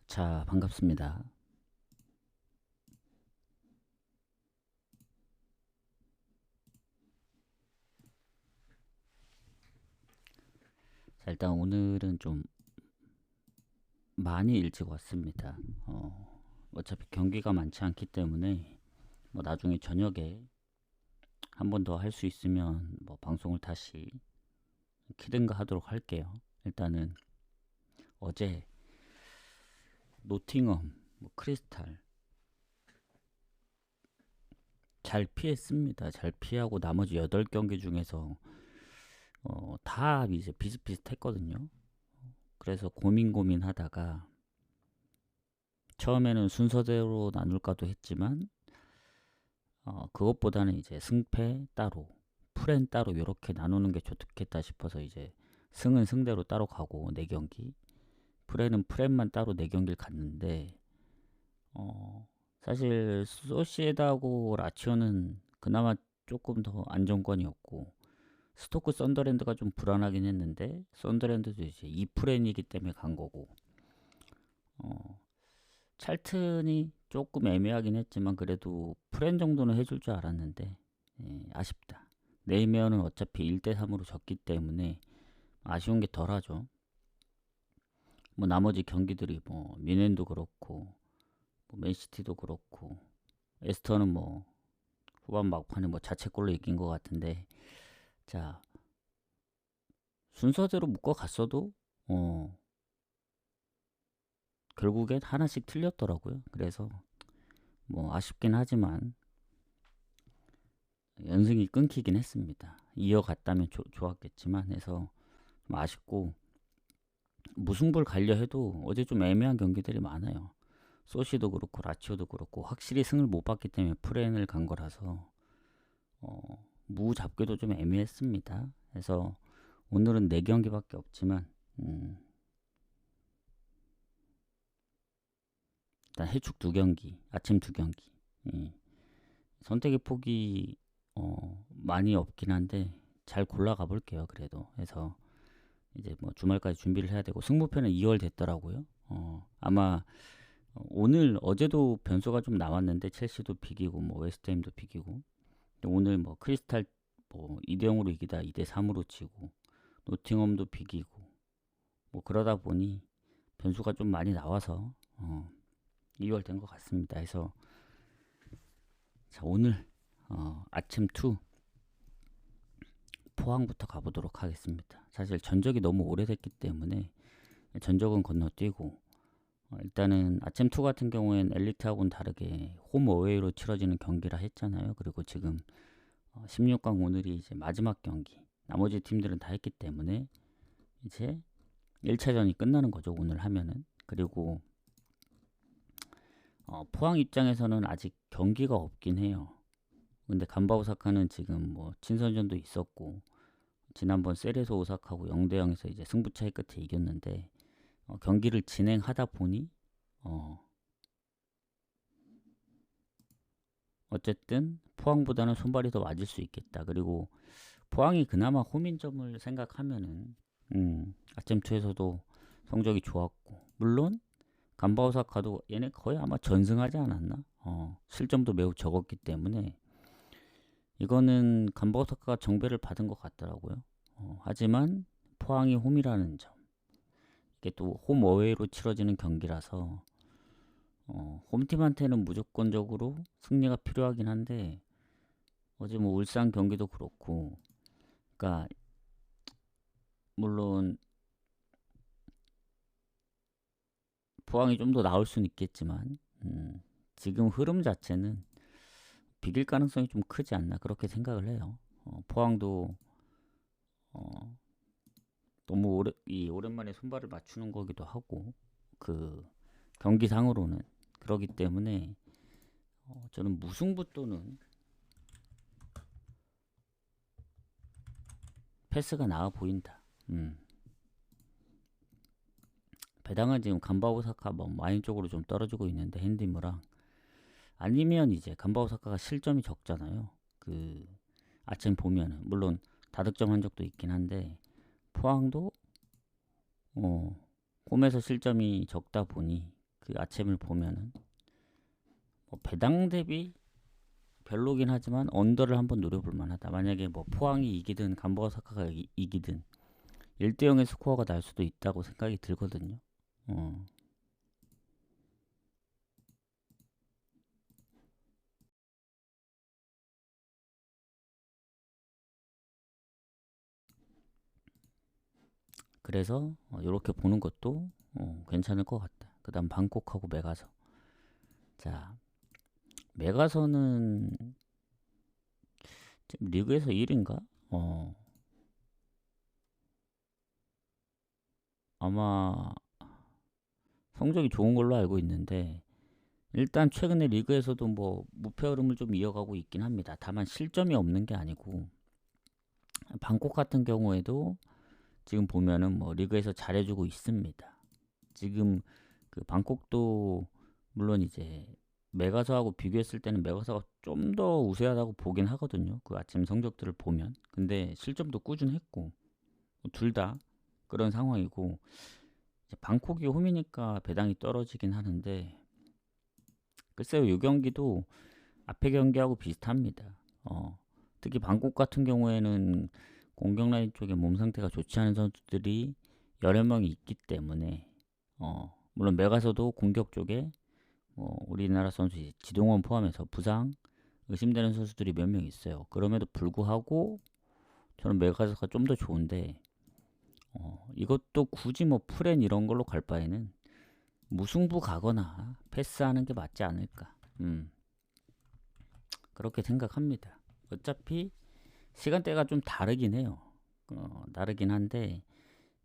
자, 반갑습니다. 자, 일단 오늘은 좀 많이 일찍 왔습니다. 어차피 경기가 많지 않기 때문에 뭐 나중에 저녁에 한 번 더 할 수 있으면 뭐 방송을 다시 키든가 하도록 할게요. 일단은 어제 노팅엄, 뭐 크리스탈 잘 피했습니다. 잘 피하고 나머지 8경기 중에서 다 이제 비슷비슷했거든요. 그래서 고민하다가 처음에는 순서대로 나눌까도 했지만 그것보다는 이제 승패 따로, 풀엔 따로 이렇게 나누는 게 좋겠다 싶어서 이제 승은 승대로 따로 가고 4경기, 풀에는 풀엔만 따로 4경기를 갔는데 사실 소시에다하고 라치오는 그나마 조금 더 안정권이었고 스토크 썬더랜드가 좀 불안하긴 했는데 썬더랜드도 이제 2풀엔이기 때문에 간 거고 어, 찰튼이 조금 애매하긴 했지만 그래도 프렌 정도는 해줄 줄 알았는데 아쉽다. 네이면은 어차피 1대3으로 졌기 때문에 아쉬운 게 덜하죠. 뭐 나머지 경기들이 뭐 미넨도 그렇고 뭐 맨시티도 그렇고 에스터는 뭐 후반 막판에 뭐 자책골로 이긴 것 같은데 자 순서대로 묶어 갔어도 결국엔 하나씩 틀렸더라고요. 그래서 뭐 아쉽긴 하지만 연승이 끊기긴 했습니다. 이어갔다면 좋았겠지만 해서 좀 아쉽고 무승부를 가려 해도 어제 좀 애매한 경기들이 많아요. 소시도 그렇고 라치오도 그렇고 확실히 승을 못 봤기 때문에 프렌을 간 거라서 무 잡기도 좀 애매했습니다. 그래서 오늘은 4경기밖에 없지만 일단 해축 2경기, 아침 2경기 선택의 폭이 많이 없긴 한데 잘 골라가 볼게요. 그래도 해서 이제 뭐 주말까지 준비를 해야 되고 승부표는 2월 됐더라고요. 아마 오늘 어제도 변수가 좀 나왔는데 첼시도 비기고 뭐 웨스트햄도 비기고 오늘 뭐 크리스탈 뭐 2대 0으로 이기다 2대 3으로 지고 노팅엄도 비기고 뭐 그러다 보니 변수가 좀 많이 나와서 2월 된 것 같습니다. 해서 자 오늘 아침 2 포항부터 가보도록 하겠습니다. 사실 전적이 너무 오래됐기 때문에 전적은 건너뛰고 일단은 아침 2 같은 경우엔 엘리트하고는 다르게 홈 어웨이로 치러지는 경기라 했잖아요. 그리고 지금 16강 오늘이 이제 마지막 경기. 나머지 팀들은 다 했기 때문에 이제 1차전이 끝나는 거죠. 오늘 하면은. 그리고 포항 입장에서는 아직 경기가 없긴 해요. 근데 간바 오사카는 지금 뭐 친선전도 있었고 지난번 세레소 오사카하고 0대 0에서 이제 승부 차이 끝에 이겼는데 경기를 진행하다 보니 어쨌든 포항보다는 손발이 더 맞을 수 있겠다. 그리고 포항이 그나마 홈인점을 생각하면은 아점투에서도 성적이 좋았고 물론 간바오사카도 얘네 거의 아마 전승하지 않았나? 실점도 매우 적었기 때문에 이거는 간바오사카가 정배를 받은 것 같더라고요. 하지만 포항이 홈이라는 점 이게 또 홈 어웨이로 치러지는 경기라서 홈팀한테는 무조건적으로 승리가 필요하긴 한데 어제 뭐 울산 경기도 그렇고 그러니까 물론 포항이 좀 더 나올 수는 있겠지만 지금 흐름 자체는 비길 가능성이 좀 크지 않나 그렇게 생각을 해요. 포항도 어, 너무 오랜만에 손발을 맞추는 거기도 하고 그 경기상으로는 그러기 때문에 저는 무승부 또는 패스가 나아 보인다. 배당은 지금 간바오사카 뭐 마인 쪽으로 좀 떨어지고 있는데 핸디무랑 아니면 이제 간바오사카가 실점이 적잖아요. 그 아침 보면은 물론 다득점 한 적도 있긴 한데 포항도 홈에서 실점이 적다 보니 그 아침을 보면은 뭐 배당 대비 별로긴 하지만 언더를 한번 노려볼 만하다. 만약에 뭐 포항이 이기든 간보가 사카가 이기든 1대 0의 스코어가 날 수도 있다고 생각이 들거든요. 그래서 이렇게 보는 것도 괜찮을 것 같다. 그 다음 방콕하고 메가서. 자, 메가서는 지금 리그에서 1인가? 아마 성적이 좋은 걸로 알고 있는데 일단 최근에 리그에서도 뭐 무패 흐름을 좀 이어가고 있긴 합니다. 다만 실점이 없는 게 아니고 방콕 같은 경우에도 지금 보면은 뭐 리그에서 잘해주고 있습니다. 지금 그 방콕도 물론 이제 메가서하고 비교했을 때는 메가서가 좀 더 우세하다고 보긴 하거든요. 그 아침 성적들을 보면. 근데 실점도 꾸준했고 둘 다 그런 상황이고 이제 방콕이 홈이니까 배당이 떨어지긴 하는데 글쎄요, 이 경기도 앞에 경기하고 비슷합니다. 특히 방콕 같은 경우에는 공격 라인 쪽에 몸 상태가 좋지 않은 선수들이 여러 명이 있기 때문에 물론 메가서도 공격 쪽에 우리나라 선수 지동원 포함해서 부상 의심되는 선수들이 몇 명 있어요. 그럼에도 불구하고 저는 메가서가 좀 더 좋은데 이것도 굳이 뭐 프렌 이런 걸로 갈 바에는 무승부 가거나 패스하는 게 맞지 않을까. 그렇게 생각합니다. 어차피 시간대가 좀 다르긴 해요. 다르긴 한데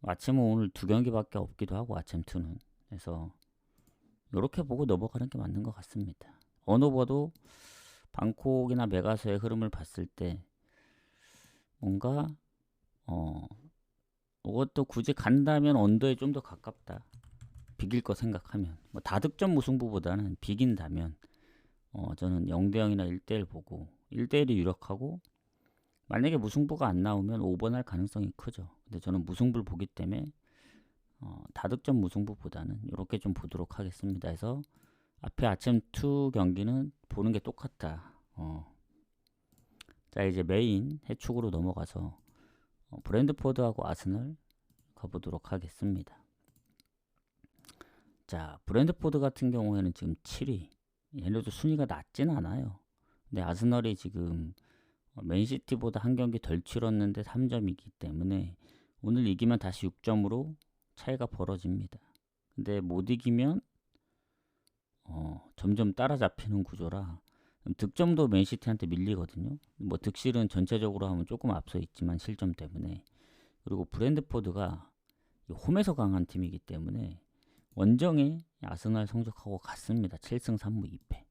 아침은 오늘 2경기밖에 없기도 하고 아침2는 그래서 이렇게 보고 넘어가는 게 맞는 것 같습니다. 언어버도 방콕이나 메가서의 흐름을 봤을 때 뭔가 이것도 굳이 간다면 언더에 좀 더 가깝다. 비길 거 생각하면 뭐 다득점 무승부보다는 비긴다면 저는 0대 0이나 1대 1 보고 1대 1이 유력하고 만약에 무승부가 안 나오면 5번 할 가능성이 크죠. 근데 저는 무승부를 보기 때문에 다득점 무승부보다는 이렇게 좀 보도록 하겠습니다. 해서 앞에 아침 2 경기는 보는 게 똑같다. 자, 이제 메인 해축으로 넘어가서 브랜드포드하고 아스널 가보도록 하겠습니다. 자, 브랜드포드 같은 경우에는 지금 7위. 얘네도 순위가 낮진 않아요. 근데 아스널이 지금 맨시티보다 한 경기 덜 치렀는데 3점이기 때문에 오늘 이기면 다시 6점으로 차이가 벌어집니다. 근데 못 이기면 점점 따라잡히는 구조라 득점도 맨시티한테 밀리거든요. 뭐 득실은 전체적으로 하면 조금 앞서 있지만 실점 때문에. 그리고 브랜드포드가 홈에서 강한 팀이기 때문에 원정에 아스날 성적하고 같습니다. 7승 3무 2패.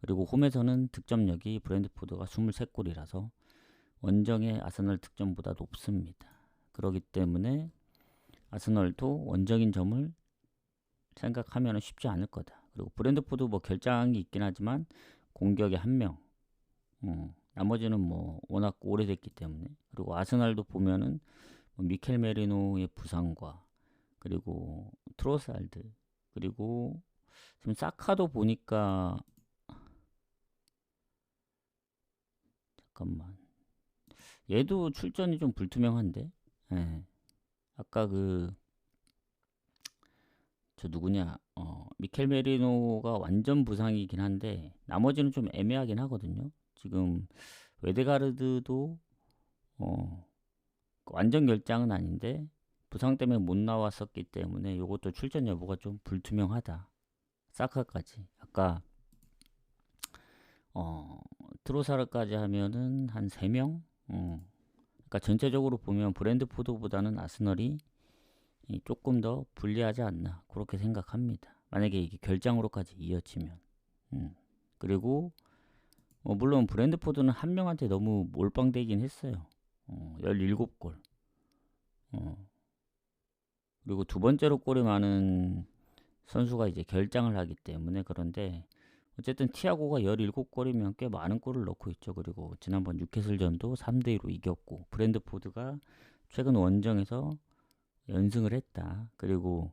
그리고 홈에서는 득점력이 브랜드포드가 23골이라서 원정의 아스날 득점보다 높습니다. 그렇기 때문에 아스널도 원정인 점을 생각하면 쉽지 않을 거다. 그리고 브랜드포드 뭐 결장이 있긴 하지만 공격에 한 명. 나머지는 뭐 워낙 오래됐기 때문에. 그리고 아스날도 보면은 미켈 메리노의 부상과 그리고 트로살드 그리고 지금 사카도 보니까 잠깐만 얘도 출전이 좀 불투명한데 예. 아까 그 저 누구냐 미켈 메리노가 완전 부상이긴 한데 나머지는 좀 애매하긴 하거든요. 지금 웨데가르드도 완전 결장은 아닌데 부상 때문에 못 나왔었기 때문에 이것도 출전 여부가 좀 불투명하다. 사카까지 아까 트로사르까지 하면은 한 3명? 그러니까 전체적으로 보면 브랜드포드보다는 아스널이 조금 더 불리하지 않나 그렇게 생각합니다. 만약에 이게 결장으로까지 이어지면 그리고 물론 브랜드포드는 한 명한테 너무 몰빵되긴 했어요. 17골 그리고 두 번째로 골이 많은 선수가 이제 결장을 하기 때문에 그런데 어쨌든 티아고가 17골이면 꽤 많은 골을 넣고 있죠. 그리고 지난번 뉴캐슬전도 3대2로 이겼고 브랜드포드가 최근 원정에서 연승을 했다. 그리고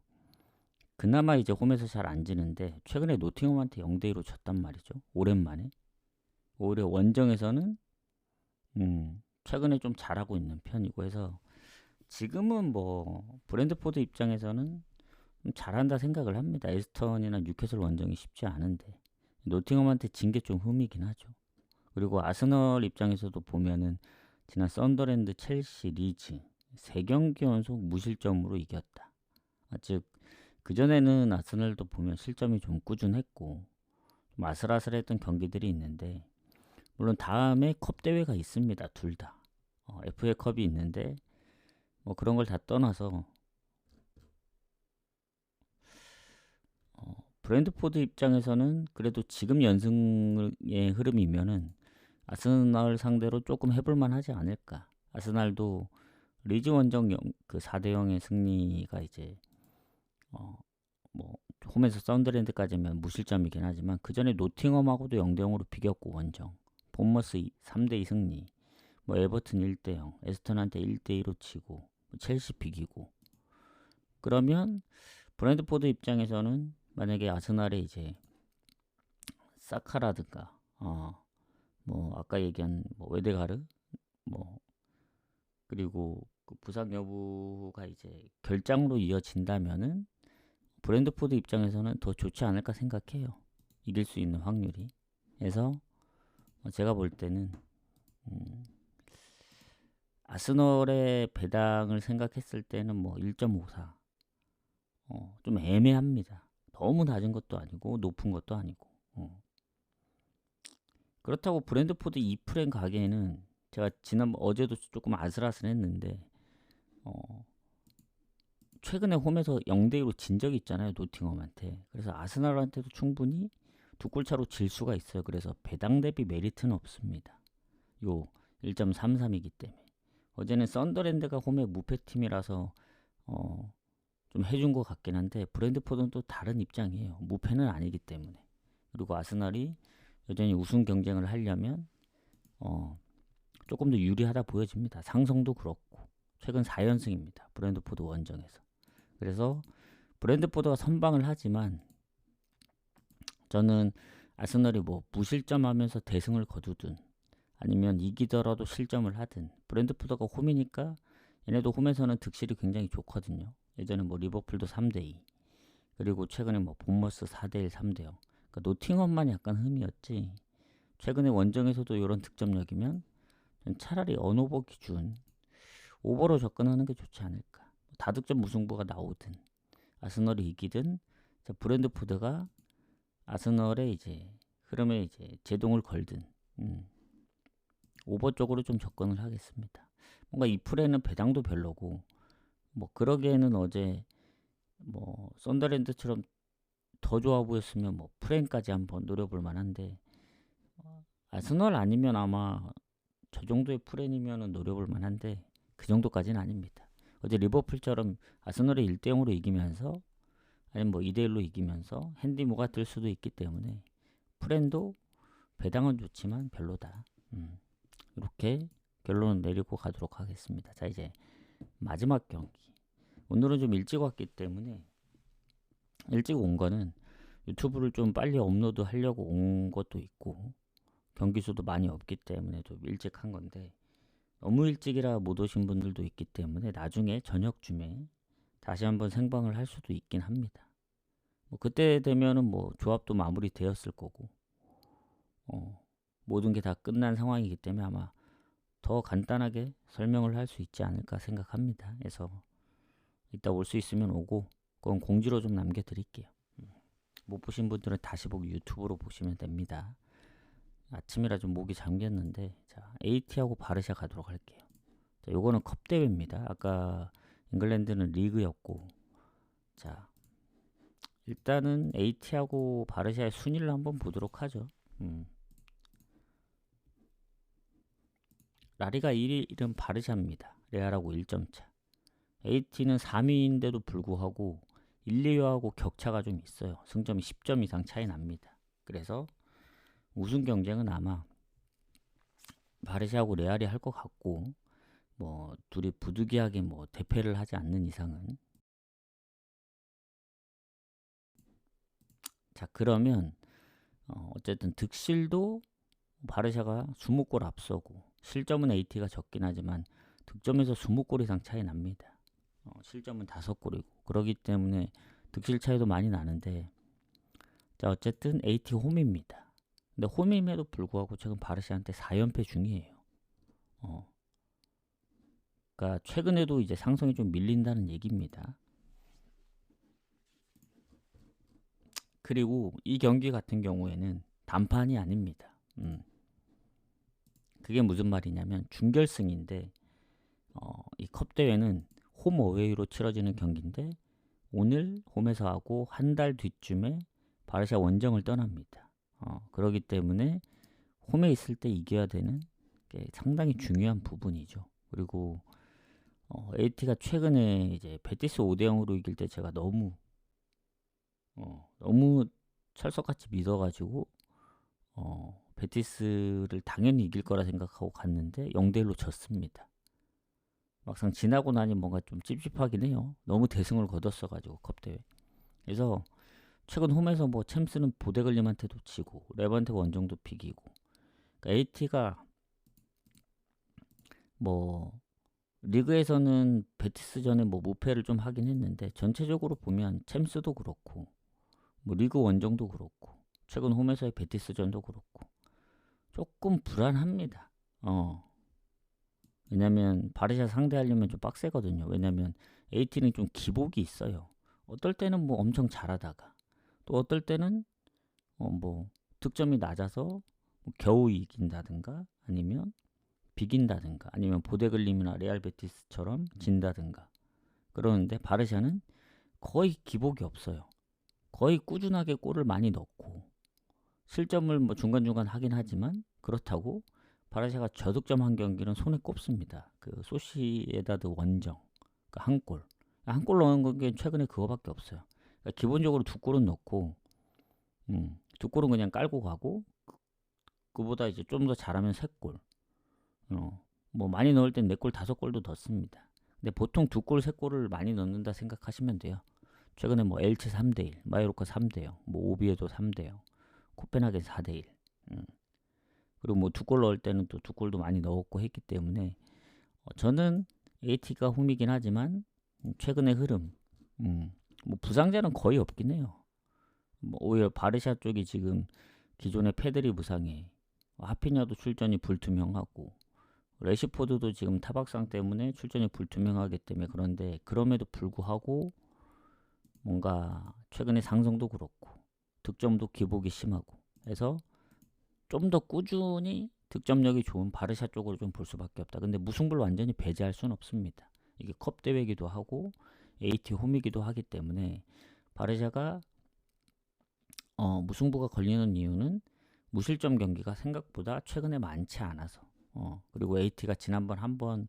그나마 이제 홈에서 잘 안 지는데 최근에 노팅엄한테 0대2로 졌단 말이죠. 오랜만에. 오히려 원정에서는 최근에 좀 잘하고 있는 편이고 해서 지금은 뭐 브랜드포드 입장에서는 좀 잘한다 생각을 합니다. 에스턴이나 뉴캐슬 원정이 쉽지 않은데 노팅엄한테 진 게 좀 흠이긴 하죠. 그리고 아스널 입장에서도 보면은 지난 썬더랜드, 첼시, 리즈 3경기 연속 무실점으로 이겼다. 즉 그전에는 아스널도 보면 실점이 좀 꾸준했고 좀 아슬아슬했던 경기들이 있는데 물론 다음에 컵 대회가 있습니다. 둘 다. FA컵이 있는데 뭐 그런 걸 다 떠나서 브랜드포드 입장에서는 그래도 지금 연승의 흐름이면은 아스날 상대로 조금 해볼만 하지 않을까. 아스날도 리즈 원정 그 4대0의 승리가 이제 뭐 홈에서 썬더랜드까지면 무실점이긴 하지만 그 전에 노팅엄하고도 0대0으로 비겼고 원정. 본머스 3대2 승리. 뭐 에버튼 1대0, 에스턴한테 1대2로 치고 뭐 첼시 비기고. 그러면 브랜드포드 입장에서는 만약에 아스날에 이제 사카라든가 뭐 아까 얘기한 뭐 웨데가르 뭐 그리고 그 부상 여부가 이제 결장으로 이어진다면은 브랜드포드 입장에서는 더 좋지 않을까 생각해요. 이길 수 있는 확률이. 그래서 제가 볼 때는 아스널의 배당을 생각했을 때는 뭐 1.54. 좀 애매합니다. 너무 낮은 것도 아니고 높은 것도 아니고. 그렇다고 브랜드포드 2프랭 가게에는 제가 어제도 조금 아슬아슬했는데 최근에 홈에서 0대2로 진 적이 있잖아요. 노팅엄한테. 그래서 아스날한테도 충분히 두 골 차로 질 수가 있어요. 그래서 배당 대비 메리트는 없습니다. 요 1.33이기 때문에. 어제는 썬더랜드가 홈의 무패팀이라서 좀 해준 것 같긴 한데 브랜드포드는 또 다른 입장이에요. 무패는 아니기 때문에. 그리고 아스날이 여전히 우승 경쟁을 하려면 조금 더 유리하다 보여집니다. 상성도 그렇고 최근 4연승입니다. 브랜드포드 원정에서. 그래서 브랜드포드가 선방을 하지만 저는 아스널이 뭐 무실점하면서 대승을 거두든 아니면 이기더라도 실점을 하든 브랜드포드가 홈이니까 얘네도 홈에서는 득실이 굉장히 좋거든요. 예전에 뭐 리버풀도 3대2 그리고 최근에 뭐 본머스 4대1 3대0 그러니까 노팅엄만 약간 흠이었지 최근에 원정에서도 이런 득점력이면 차라리 언오버 기준 오버로 접근하는 게 좋지 않을까. 다득점 무승부가 나오든 아스널이 이기든 브랜드포드가 아스널의 이제 흐름에 이제 제동을 걸든 오버 쪽으로 좀 접근을 하겠습니다. 뭔가 이 풀에는 배당도 별로고 뭐 그러기에는 어제 뭐 썬더랜드처럼 더 좋아 보였으면 뭐 프랭까지 한번 노려볼 만한데 아스널 아니면 아마 저 정도의 프렌이면은 노려볼 만한데 그 정도까지는 아닙니다. 어제 리버풀처럼 아스널이 1대0으로 이기면서 아니면 뭐 2대1로 이기면서 핸디모가 뜰 수도 있기 때문에 프렌도 배당은 좋지만 별로다. 이렇게 결론을 내리고 가도록 하겠습니다. 자 이제 마지막 경기. 오늘은 좀 일찍 왔기 때문에 일찍 온 거는 유튜브를 좀 빨리 업로드 하려고 온 것도 있고 경기 수도 많이 없기 때문에 좀 일찍 한 건데 너무 일찍이라 못 오신 분들도 있기 때문에 나중에 저녁쯤에 다시 한번 생방을 할 수도 있긴 합니다. 뭐 그때 되면은 뭐 조합도 마무리 되었을 거고 모든 게 다 끝난 상황이기 때문에 아마 더 간단하게 설명을 할 수 있지 않을까 생각합니다. 그래서 이따 올 수 있으면 오고 그건 공지로 좀 남겨드릴게요. 못 보신 분들은 다시 보기 유튜브로 보시면 됩니다. 아침이라 좀 목이 잠겼는데 자 AT하고 바르샤 가도록 할게요. 자 요거는 컵 대회입니다. 아까 잉글랜드는 리그였고 자 일단은 AT하고 바르샤의 순위를 한번 보도록 하죠. 라리가 1위는 바르샤입니다. 레알하고 1점 차. AT는 3위인데도 불구하고 1, 2위하고 격차가 좀 있어요. 승점이 10점 이상 차이 납니다. 그래서 우승 경쟁은 아마 바르샤하고 레알이 할 것 같고 뭐 둘이 부득이하게 뭐 대패를 하지 않는 이상은 자, 그러면 어쨌든 득실도 바르샤가 20골 앞서고 실점은 AT가 적긴 하지만 득점에서 20골 이상 차이 납니다. 실점은 5골이고 그러기 때문에 득실 차이도 많이 나는데, 자, 어쨌든 AT 홈입니다. 근데 홈임에도 불구하고 최근 바르샤한테 4연패 중이에요. 그러니까 최근에도 이제 상성이 좀 밀린다는 얘기입니다. 그리고 이 경기 같은 경우에는 단판이 아닙니다. 그게 무슨 말이냐면 준결승인데, 이 컵 대회는 홈 어웨이로 치러지는 경기인데 오늘 홈에서 하고 한 달 뒤쯤에 바르샤 원정을 떠납니다. 그렇기 때문에 홈에 있을 때 이겨야 되는 게 상당히 중요한 부분이죠. 그리고 AT가 최근에 이제 베티스 5대0으로 이길 때 제가 너무 철석같이 믿어가지고 베티스를 당연히 이길 거라 생각하고 갔는데 0대1로 졌습니다. 막상 지나고 나니 뭔가 좀 찝찝하긴 해요. 너무 대승을 거뒀어가지고 컵대회. 그래서 최근 홈에서 뭐 챔스는 보데글림한테도 지고 레반테 원정도 비기고, 그러니까 AT가 뭐 리그에서는 베티스전에 뭐 무패를 좀 하긴 했는데 전체적으로 보면 챔스도 그렇고 뭐 리그 원정도 그렇고 최근 홈에서의 베티스전도 그렇고 조금 불안합니다. 왜냐면 바르샤 상대하려면 좀 빡세거든요. 왜냐면 AT는 좀 기복이 있어요. 어떨 때는 뭐 엄청 잘하다가 또 어떨 때는 뭐 득점이 낮아서 뭐 겨우 이긴다든가 아니면 비긴다든가 아니면 보데글림이나 레알 베티스처럼 진다든가 그러는데, 바르샤는 거의 기복이 없어요. 거의 꾸준하게 골을 많이 넣고 실점을 뭐 중간중간 하긴 하지만 그렇다고 바르샤가 저득점 한 경기는 손에 꼽습니다. 그 소시에다드 원정, 그러니까 한 골 넣은 게 최근에 그거밖에 없어요. 그러니까 기본적으로 2골은 넣고 2골은 그냥 깔고 가고 그보다 이제 좀 더 잘하면 3골, 뭐 많이 넣을 땐 4골 5골도 넣습니다. 근데 보통 2골 3골을 많이 넣는다 생각하시면 돼요. 최근에 뭐 엘체 3대1, 마요르카 3대0, 뭐 오비에도 3대0, 코펜하겐 4대1. 그리고 뭐 2골 넣을 때는 또 2골도 많이 넣었고 했기 때문에 저는 AT가 홈이긴 하지만 최근의 흐름, 뭐 부상자는 거의 없긴 해요. 뭐 오히려 바르샤 쪽이 지금 기존의 패들이 부상해, 하피냐도 출전이 불투명하고 레시포드도 지금 타박상 때문에 출전이 불투명하기 때문에, 그런데 그럼에도 불구하고 뭔가 최근에 상승도 그렇고 득점도 기복이 심하고 해서 좀 더 꾸준히 득점력이 좋은 바르샤 쪽으로 좀 볼 수밖에 없다. 근데 무승부를 완전히 배제할 수는 없습니다. 이게 컵 대회이기도 하고 AT 홈이기도 하기 때문에 바르샤가 무승부가 걸리는 이유는 무실점 경기가 생각보다 최근에 많지 않아서, 그리고 AT가 지난번 한번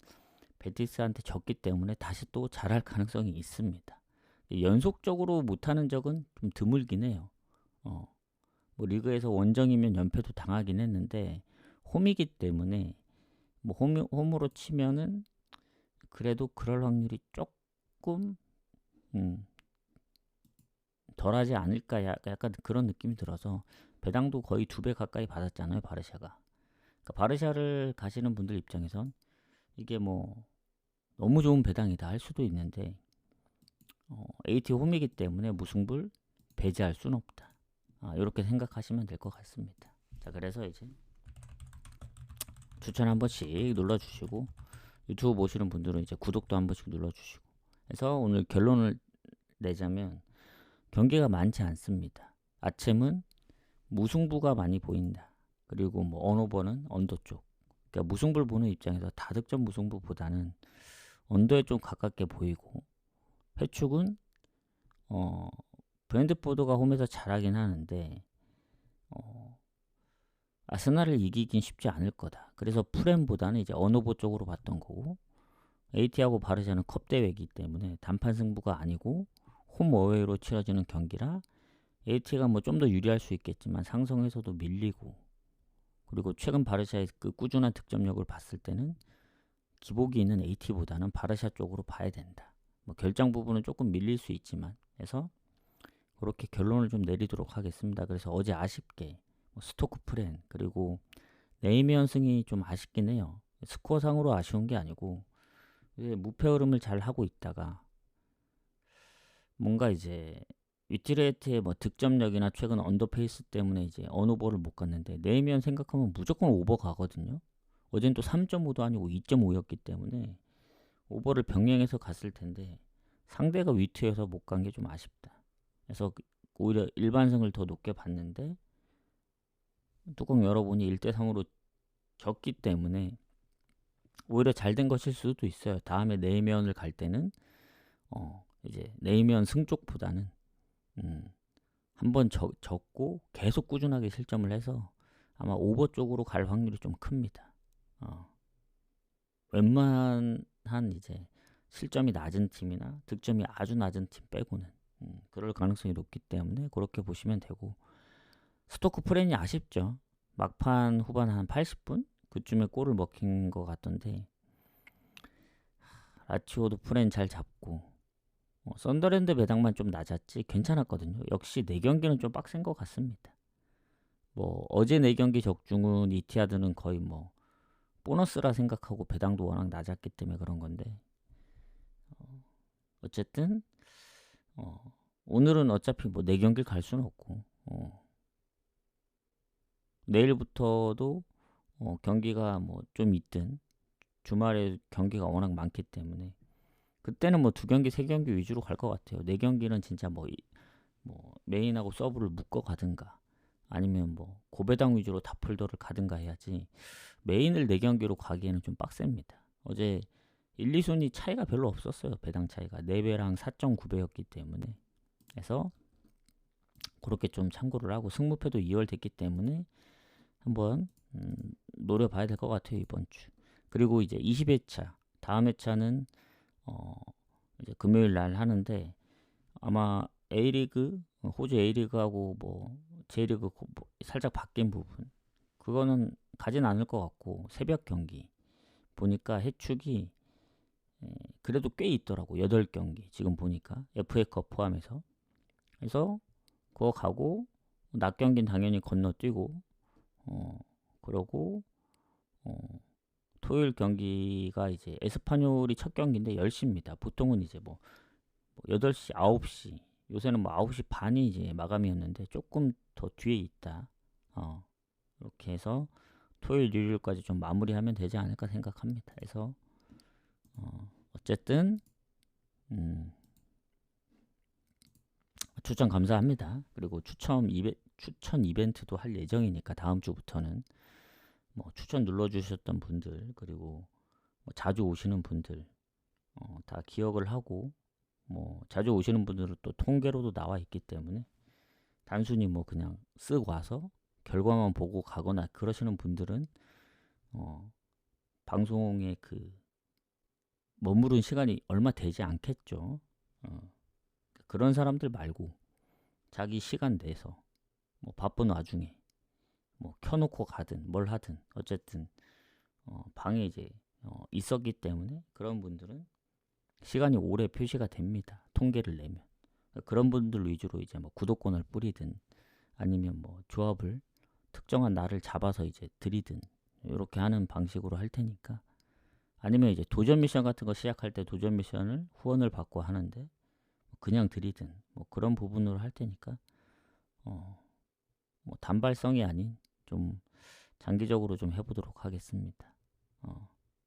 베티스한테 졌기 때문에 다시 또 잘할 가능성이 있습니다. 연속적으로 못하는 적은 좀 드물긴 해요. 뭐 리그에서 원정이면 연패도 당하긴 했는데 홈이기 때문에 뭐 홈으로 치면은 그래도 그럴 확률이 조금 덜하지 않을까, 약간 그런 느낌이 들어서 배당도 거의 2배 가까이 받았잖아요, 바르샤가. 그러니까 바르샤를 가시는 분들 입장에선 이게 뭐 너무 좋은 배당이다 할 수도 있는데 AT 홈이기 때문에 무승부를 배제할 수는 없다. 이렇게 생각하시면 될 것 같습니다. 자, 그래서 이제 추천 한 번씩 눌러주시고 유튜브 보시는 분들은 이제 구독도 한 번씩 눌러주시고 해서 오늘 결론을 내자면 경기가 많지 않습니다. 아침은 무승부가 많이 보인다. 그리고 뭐 언오버는 언더 쪽. 그러니까 무승부를 보는 입장에서 다득점 무승부보다는 언더에 좀 가깝게 보이고, 회축은 브랜드포드가 홈에서 잘하긴 하는데 아스날을 이기긴 쉽지 않을 거다. 그래서 프렘보다는 이제 언오버 쪽으로 봤던 거고, AT하고 바르샤는 컵 대회이기 때문에 단판 승부가 아니고 홈 어웨이로 치러지는 경기라 AT가 뭐 좀 더 유리할 수 있겠지만 상성에서도 밀리고, 그리고 최근 바르샤의 그 꾸준한 득점력을 봤을 때는 기복이 있는 AT보다는 바르샤 쪽으로 봐야 된다. 뭐 결정 부분은 조금 밀릴 수 있지만 해서 그렇게 결론을 좀 내리도록 하겠습니다. 그래서 어제 아쉽게 스토크 프렌 그리고 네이미언 승이 좀 아쉽긴 해요. 스코어상으로 아쉬운 게 아니고 무패 흐름을 잘 하고 있다가 뭔가 이제 위티레이트의 뭐 득점력이나 최근 언더페이스 때문에 이제 언오버를 못 갔는데 네이미언 생각하면 무조건 오버 가거든요. 어젠 또 3.5도 아니고 2.5였기 때문에 오버를 병행해서 갔을 텐데 상대가 위트여서 못 간 게 좀 아쉽다. 그래서 오히려 일반승을 더 높게 봤는데 뚜껑 열어보니 1대3으로 졌기 때문에 오히려 잘 된 것일 수도 있어요. 다음에 네이미언을 갈 때는 이제 네이미언 승 쪽보다는 한번 졌고 계속 꾸준하게 실점을 해서 아마 오버 쪽으로 갈 확률이 좀 큽니다. 웬만한 이제 실점이 낮은 팀이나 득점이 아주 낮은 팀 빼고는 그럴 가능성이 높기 때문에 그렇게 보시면 되고 스토크 프렌이 아쉽죠. 막판 후반 한 80분 그쯤에 골을 먹힌 것 같던데 라치오도 프렌 잘 잡고 썬더랜드 배당만 좀 낮았지 괜찮았거든요. 역시 4경기는 좀 빡센 것 같습니다. 뭐 어제 4경기 적중은 이티하드는 거의 뭐 보너스라 생각하고 배당도 워낙 낮았기 때문에 그런 건데 어쨌든 오늘은 어차피 뭐 4경기를 갈 수는 없고 내일부터도 경기가 뭐 좀 있든 주말에 경기가 워낙 많기 때문에 그때는 뭐 2경기, 3경기 위주로 갈 것 같아요. 4경기는 진짜 뭐 메인하고 서브를 묶어 가든가 아니면 뭐 고배당 위주로 다풀더를 가든가 해야지 메인을 4경기로 가기에는 좀 빡셉니다. 어제 1, 2순위 차이가 별로 없었어요. 배당 차이가 4배랑 4.9배였기 때문에 그래서 그렇게 좀 참고를 하고 승무패도 2월 됐기 때문에 한번 노려봐야 될 것 같아요. 이번 주. 그리고 이제 20회차 다음 회차는 이제 금요일 날 하는데 아마 A리그 호주 A리그하고 뭐 J리그 뭐 살짝 바뀐 부분 그거는 가진 않을 것 같고 새벽 경기 보니까 해축이 그래도 꽤 있더라고. 8경기 지금 보니까 FA컵 포함해서 그래서 그거 가고 낮 경기는 당연히 건너뛰고 그러고 토요일 경기가 이제 에스파뇰이 첫 경기인데 10시입니다. 보통은 이제 뭐 8시, 9시 요새는 뭐 9시 반이 이제 마감이었는데 조금 더 뒤에 있다. 이렇게 해서 토요일, 일요일까지 좀 마무리하면 되지 않을까 생각합니다. 그래서 어쨌든 추천 감사합니다. 그리고 추천 이벤트도 할 예정이니까 다음 주부터는 뭐 추천 눌러주셨던 분들 그리고 뭐 자주 오시는 분들 다 기억을 하고 뭐 자주 오시는 분들은 또 통계로도 나와 있기 때문에 단순히 뭐 그냥 쓱 와서 결과만 보고 가거나 그러시는 분들은 방송에 그 머무른 시간이 얼마 되지 않겠죠. 그런 사람들 말고 자기 시간 내서 뭐 바쁜 와중에 뭐 켜놓고 가든 뭘 하든 어쨌든 방에 이제 있었기 때문에 그런 분들은 시간이 오래 표시가 됩니다. 통계를 내면 그런 분들 위주로 이제 뭐 구독권을 뿌리든 아니면 뭐 조합을 특정한 날을 잡아서 이제 드리든 이렇게 하는 방식으로 할 테니까 아니면 이제 도전 미션 같은 거 시작할 때 도전 미션을 후원을 받고 하는데 그냥 드리든 뭐 그런 부분으로 할 테니까 뭐 단발성이 아닌 좀 장기적으로 좀 해보도록 하겠습니다.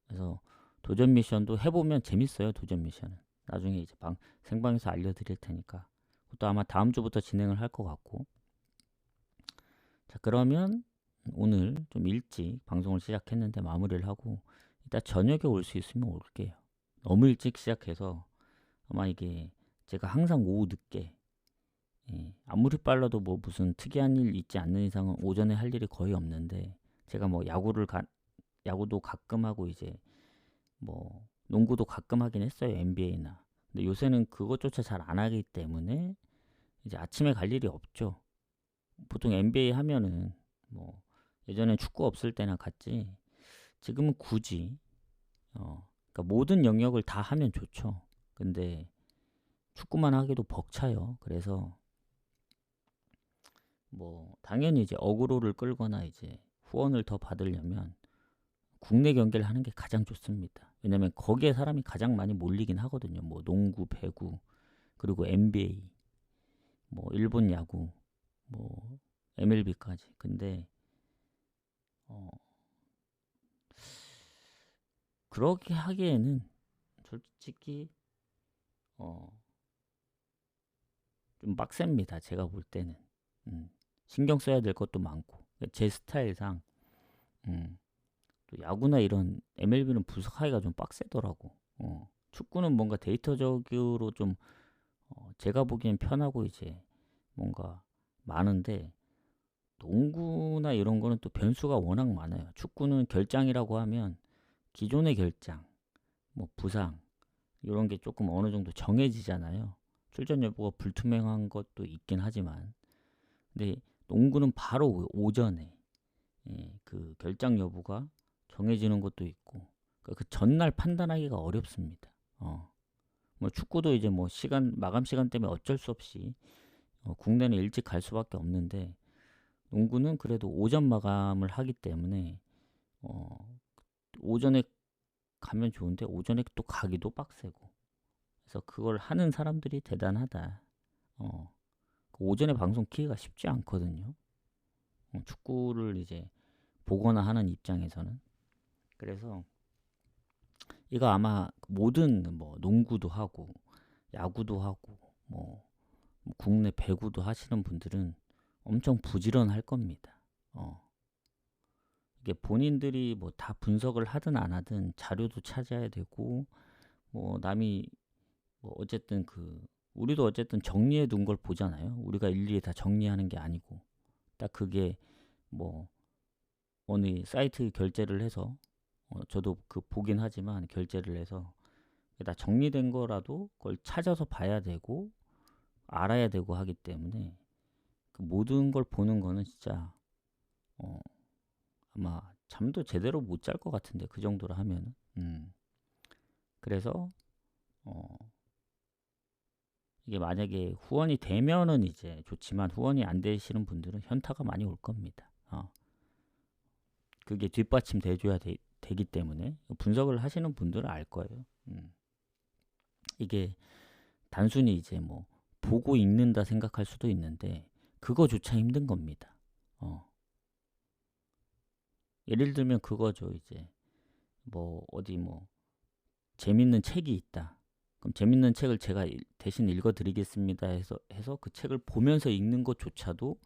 그래서 도전 미션도 해보면 재밌어요. 도전 미션은 나중에 이제 생방에서 알려드릴 테니까 그것도 아마 다음 주부터 진행을 할 것 같고 자 그러면 오늘 좀 일찍 방송을 시작했는데 마무리를 하고 이따 저녁에 올 수 있으면 올게요. 너무 일찍 시작해서 아마 이게 제가 항상 오후 늦게 아무리 빨라도 뭐 무슨 특이한 일 있지 않는 이상은 오전에 할 일이 거의 없는데 제가 뭐 야구도 가끔 하고 이제 뭐 농구도 가끔 하긴 했어요. NBA나. 근데 요새는 그것조차 잘 안 하기 때문에 이제 아침에 갈 일이 없죠. 보통 NBA 하면은 뭐 예전엔 축구 없을 때나 갔지. 지금은 굳이 그러니까 모든 영역을 다 하면 좋죠. 근데 축구만 하기도 벅차요. 그래서 뭐 당연히 이제 어그로를 끌거나 이제 후원을 더 받으려면 국내 경기를 하는 게 가장 좋습니다. 왜냐면 거기에 사람이 가장 많이 몰리긴 하거든요. 뭐 농구, 배구, 그리고 NBA, 뭐 일본 야구, 뭐 MLB까지. 근데 어, 그렇게 하기에는 솔직히 어, 좀 빡셉니다. 제가 볼 때는. 음, 신경 써야 될 것도 많고 제 스타일상 음, 또 야구나 이런 MLB는 분석하기가 좀 빡세더라고. 축구는 뭔가 데이터적으로 좀 제가 보기엔 편하고 이제 뭔가 많은데 농구나 이런 거는 또 변수가 워낙 많아요. 축구는 결장이라고 하면 기존의 결장, 뭐 부상 이런 게 조금 어느 정도 정해지잖아요. 출전 여부가 불투명한 것도 있긴 하지만 근데 농구는 바로 오전에 그 결장 여부가 정해지는 것도 있고 그 전날 판단하기가 어렵습니다. 뭐 축구도 이제 뭐 시간 마감 시간 때문에 어쩔 수 없이 국내는 일찍 갈 수밖에 없는데 농구는 그래도 오전 마감을 하기 때문에 어, 오전에 가면 좋은데 오전에 또 가기도 빡세고 그래서 그걸 하는 사람들이 대단하다. 어, 그 오전에 방송 키기가 쉽지 않거든요. 축구를 이제 보거나 하는 입장에서는 그래서 이거 아마 모든 뭐 농구도 하고 야구도 하고 뭐 국내 배구도 하시는 분들은 엄청 부지런할 겁니다. 이게 본인들이 뭐 다 분석을 하든 안 하든 자료도 찾아야 되고 뭐 남이 뭐 어쨌든 그 우리도 어쨌든 정리해 둔 걸 보잖아요. 우리가 일일이 다 정리하는 게 아니고 딱 그게 뭐 어느 사이트 결제를 해서 저도 그 보긴 하지만 결제를 해서 다 정리된 거라도 그걸 찾아서 봐야 되고 알아야 되고 하기 때문에 그 모든 걸 보는 거는 진짜 어, 아마 잠도 제대로 못 잘 것 같은데 그 정도로 하면은 그래서 어, 이게 만약에 후원이 되면은 이제 좋지만 후원이 안 되시는 분들은 현타가 많이 올 겁니다. 그게 뒷받침 돼줘야 되기 때문에 분석을 하시는 분들은 알 거예요. 이게 단순히 이제 뭐 보고 읽는다 생각할 수도 있는데 그거조차 힘든 겁니다. 예를 들면 그거죠. 이제 뭐 어디 뭐 재밌는 책이 있다. 그럼 재밌는 책을 제가 대신 읽어드리겠습니다 해서 그 책을 보면서 읽는 것조차도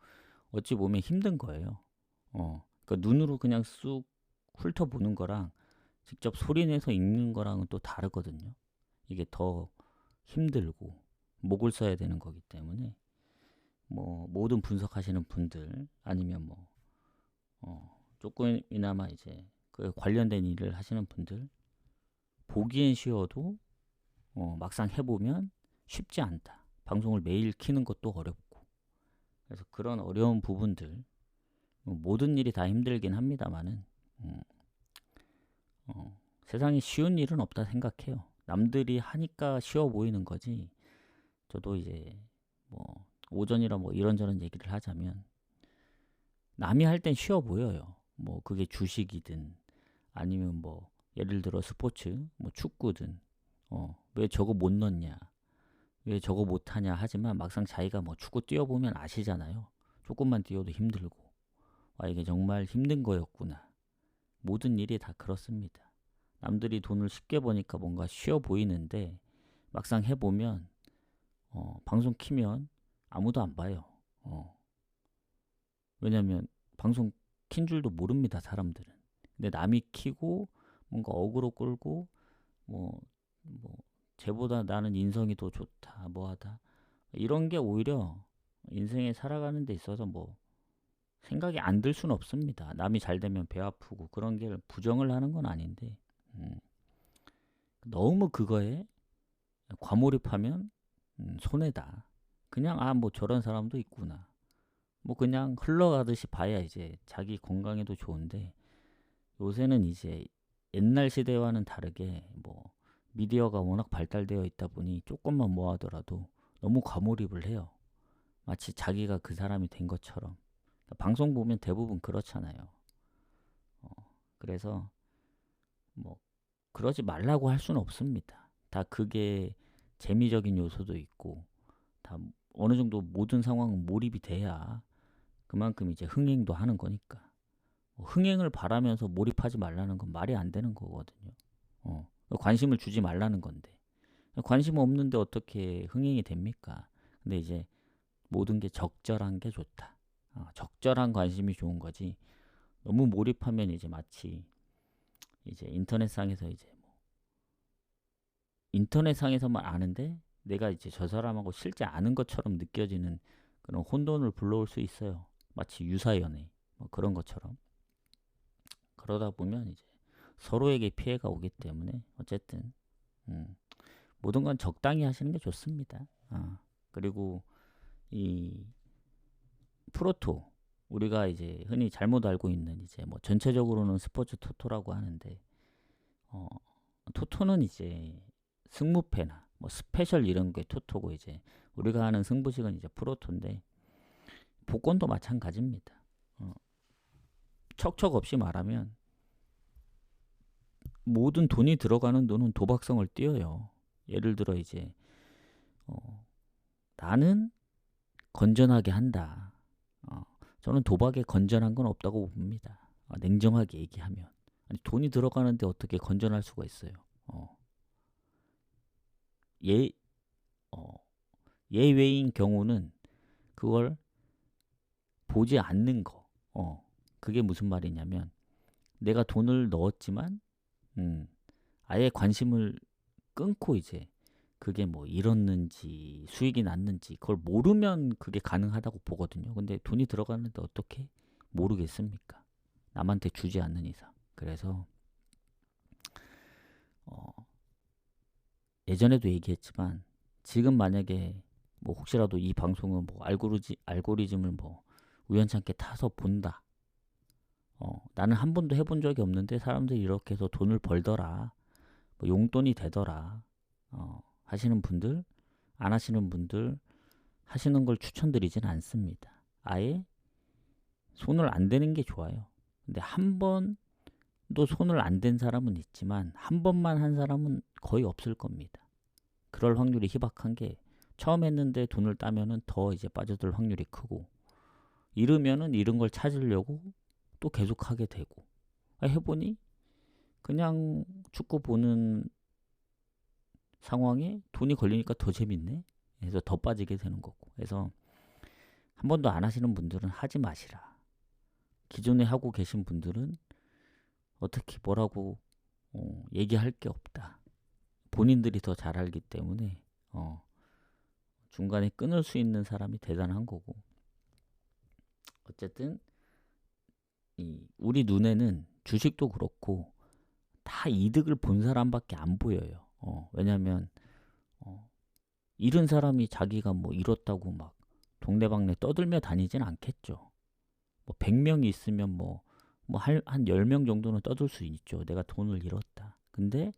어찌 보면 힘든 거예요. 그러니까 눈으로 그냥 쑥 훑어보는 거랑 직접 소리내서 읽는 거랑은 또 다르거든요. 이게 더 힘들고 목을 써야 되는 거기 때문에 뭐 모든 분석하시는 분들 아니면 뭐 조금이나마 이제 그 관련된 일을 하시는 분들 보기엔 쉬워도 막상 해보면 쉽지 않다. 방송을 매일 키는 것도 어렵고 그래서 그런 어려운 부분들 뭐 모든 일이 다 힘들긴 합니다만은 세상에 쉬운 일은 없다 생각해요. 남들이 하니까 쉬워 보이는 거지. 저도 이제 뭐 오전이라 뭐 이런저런 얘기를 하자면 남이 할 땐 쉬워 보여요. 뭐 그게 주식이든 아니면 뭐 예를 들어 스포츠, 뭐 축구든 왜 저거 못 넣냐, 왜 저거 못 하냐 하지만 막상 자기가 뭐 축구 뛰어보면 아시잖아요. 조금만 뛰어도 힘들고 이게 정말 힘든 거였구나. 모든 일이 다 그렇습니다. 남들이 돈을 쉽게 버니까 뭔가 쉬워 보이는데 막상 해보면 방송 키면 아무도 안 봐요. 왜냐면 방송 킨 줄도 모릅니다, 사람들은. 근데 남이 키고 뭔가 어그로 끌고 뭐 쟤보다 나는 인성이 더 좋다, 뭐하다 이런 게 오히려 인생에 살아가는 데 있어서 뭐 생각이 안 들 수는 없습니다. 남이 잘 되면 배 아프고 그런 게 부정을 하는 건 아닌데 너무 그거에 과몰입하면 손해다. 그냥 뭐 저런 사람도 있구나. 뭐 그냥 흘러가듯이 봐야 이제 자기 건강에도 좋은데 요새는 이제 옛날 시대와는 다르게 뭐 미디어가 워낙 발달되어 있다 보니 조금만 뭐 하더라도 너무 과몰입을 해요. 마치 자기가 그 사람이 된 것처럼. 방송 보면 대부분 그렇잖아요. 그래서 뭐 그러지 말라고 할 수는 없습니다. 다 그게 재미적인 요소도 있고 다 어느 정도 모든 상황은 몰입이 돼야 그만큼 이제 흥행도 하는 거니까. 흥행을 바라면서 몰입하지 말라는 건 말이 안 되는 거거든요. 관심을 주지 말라는 건데. 관심 없는데 어떻게 흥행이 됩니까? 근데 이제 모든 게 적절한 게 좋다. 적절한 관심이 좋은 거지. 너무 몰입하면 이제 마치 이제 인터넷상에서 이제 뭐 인터넷상에서만 아는데 내가 이제 저 사람하고 실제 아는 것처럼 느껴지는 그런 혼돈을 불러올 수 있어요. 마치 유사연애 뭐 그런 것처럼. 그러다 보면 이제 서로에게 피해가 오기 때문에 어쨌든 모든 건 적당히 하시는 게 좋습니다. 그리고 이 프로토 우리가 이제 흔히 잘못 알고 있는 이제 뭐 전체적으로는 스포츠 토토라고 하는데 토토는 이제 승무패나 뭐 스페셜 이런 게 토토고 이제 우리가 하는 승부식은 이제 프로토인데 복권도 마찬가지입니다. 척척 없이 말하면 모든 돈이 들어가는 돈은 도박성을 띄어요. 예를 들어 이제 나는 건전하게 한다. 저는 도박에 건전한 건 없다고 봅니다. 냉정하게 얘기하면. 아니, 돈이 들어가는데 어떻게 건전할 수가 있어요. 예, 예외인 경우는 그걸 보지 않는 거. 그게 무슨 말이냐면 내가 돈을 넣었지만 아예 관심을 끊고 이제 그게 뭐 잃었는지 수익이 났는지 그걸 모르면 그게 가능하다고 보거든요. 근데 돈이 들어가는데 어떻게 모르겠습니까? 남한테 주지 않는 이상. 그래서 예전에도 얘기했지만 지금 만약에 뭐 혹시라도 이 방송은 뭐 알고리즘을 뭐 우연찮게 타서 본다. 나는 한 번도 해본 적이 없는데 사람들이 이렇게 해서 돈을 벌더라. 뭐 용돈이 되더라. 하시는 분들, 안 하시는 분들 하시는 걸 추천드리진 않습니다. 아예 손을 안 대는 게 좋아요. 근데 한 번도 손을 안 댄 사람은 있지만 한 번만 한 사람은 거의 없을 겁니다. 그럴 확률이 희박한 게 처음 했는데 돈을 따면은 더 이제 빠져들 확률이 크고 잃으면은 잃은 걸 찾으려고 또 계속 하게 되고 해보니 그냥 축구 보는 상황에 돈이 걸리니까 더 재밌네. 그래서 더 빠지게 되는 거고. 그래서 한 번도 안 하시는 분들은 하지 마시라. 기존에 하고 계신 분들은 어떻게 뭐라고 얘기할 게 없다. 본인들이 더 잘 알기 때문에 중간에 끊을 수 있는 사람이 대단한 거고. 어쨌든 우리 눈에는 주식도 그렇고 다 이득을 본 사람밖에 안 보여요. 왜냐하면 잃은 사람이 자기가 뭐 잃었다고 막 동네방네 떠들며 다니진 않겠죠. 뭐 100명이 있으면 한 10명 정도는 떠들 수 있죠. 내가 돈을 잃었다. 근데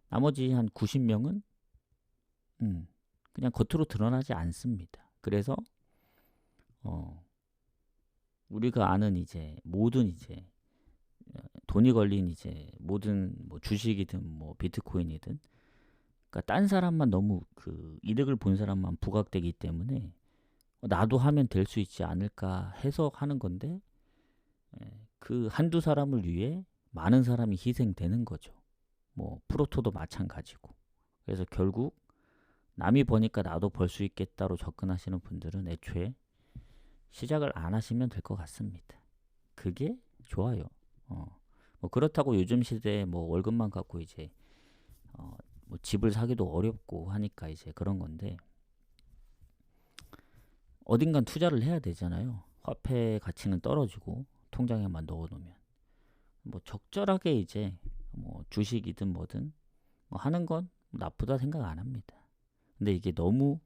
나머지 한 90명은 그냥 겉으로 드러나지 않습니다. 그래서 우리가 아는 이제 모든 이제 돈이 걸린 이제 모든 뭐 주식이든 뭐 비트코인이든 그러니까 딴 사람만 너무 그 이득을 본 사람만 부각되기 때문에 나도 하면 될 수 있지 않을까 해서 하는 건데 그 한두 사람을 위해 많은 사람이 희생되는 거죠. 뭐 프로토도 마찬가지고. 그래서 결국 남이 버니까 나도 벌 수 있겠다로 접근하시는 분들은 애초에 시작을 안 하시면 될 것 같습니다. 그게 좋아요. 뭐 그렇다고 요즘 시대에 뭐 월급만 갖고 이제 뭐 집을 사기도 어렵고 하니까 이제 그런 건데 어딘간 투자를 해야 되잖아요. 화폐 가치는 떨어지고 통장에만 넣어놓으면 뭐 적절하게 이제 뭐 주식이든 뭐든 뭐 하는 건 나쁘다 생각 안 합니다. 근데 이게 너무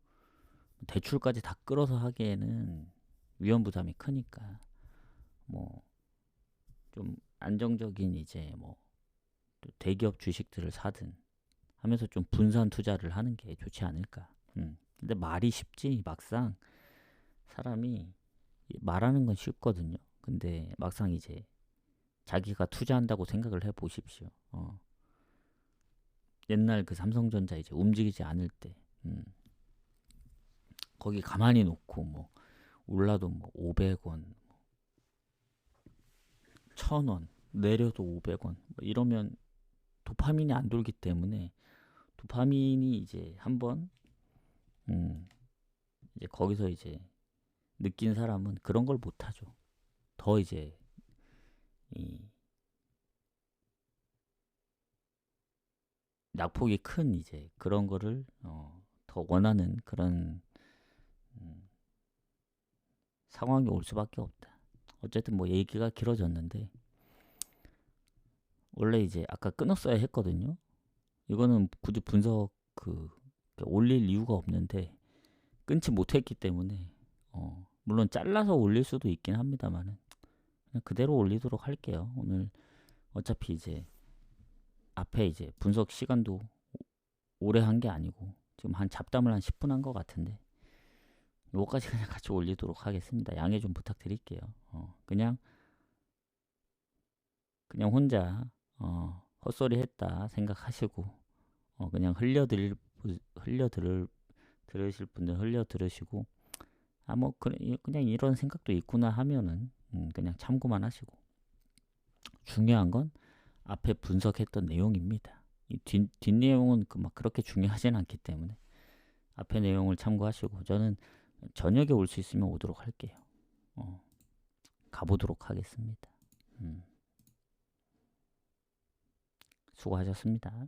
대출까지 다 끌어서 하기에는 위험 부담이 크니까 뭐 좀 안정적인 이제 뭐 대기업 주식들을 사든 하면서 좀 분산 투자를 하는 게 좋지 않을까. 근데 말이 쉽지 막상 사람이 말하는 건 쉽거든요. 근데 막상 이제 자기가 투자한다고 생각을 해 보십시오. 옛날 그 삼성전자 이제 움직이지 않을 때, 거기 가만히 놓고 뭐 올라도 뭐 500원, 1000원, 내려도 500원, 뭐 이러면 도파민이 안 돌기 때문에 도파민이 이제 한번 이제 거기서 이제 느낀 사람은 그런 걸 못하죠. 더 이제 이 낙폭이 큰 이제 그런 거를 더 원하는 그런 상황이 올 수밖에 없다. 어쨌든 뭐 얘기가 길어졌는데 원래 이제 아까 끊었어야 했거든요. 이거는 굳이 분석 올릴 이유가 없는데 끊지 못했기 때문에 물론 잘라서 올릴 수도 있긴 합니다만은 그냥 그대로 올리도록 할게요. 오늘 어차피 이제 앞에 이제 분석 시간도 오래 한 게 아니고 지금 한 잡담을 한 10분 한 것 같은데 요거까지 그냥 같이 올리도록 하겠습니다. 양해 좀 부탁드릴게요. 그냥 혼자 헛소리 했다 생각하시고 그냥 들으실 분들 흘려 들으시고 뭐 그냥 이런 생각도 있구나 하면은 그냥 참고만 하시고 중요한 건 앞에 분석했던 내용입니다. 이 뒷내용은 막 그렇게 중요하진 않기 때문에 앞에 내용을 참고하시고 저는 저녁에 올 수 있으면 오도록 할게요. 가보도록 하겠습니다. 수고하셨습니다.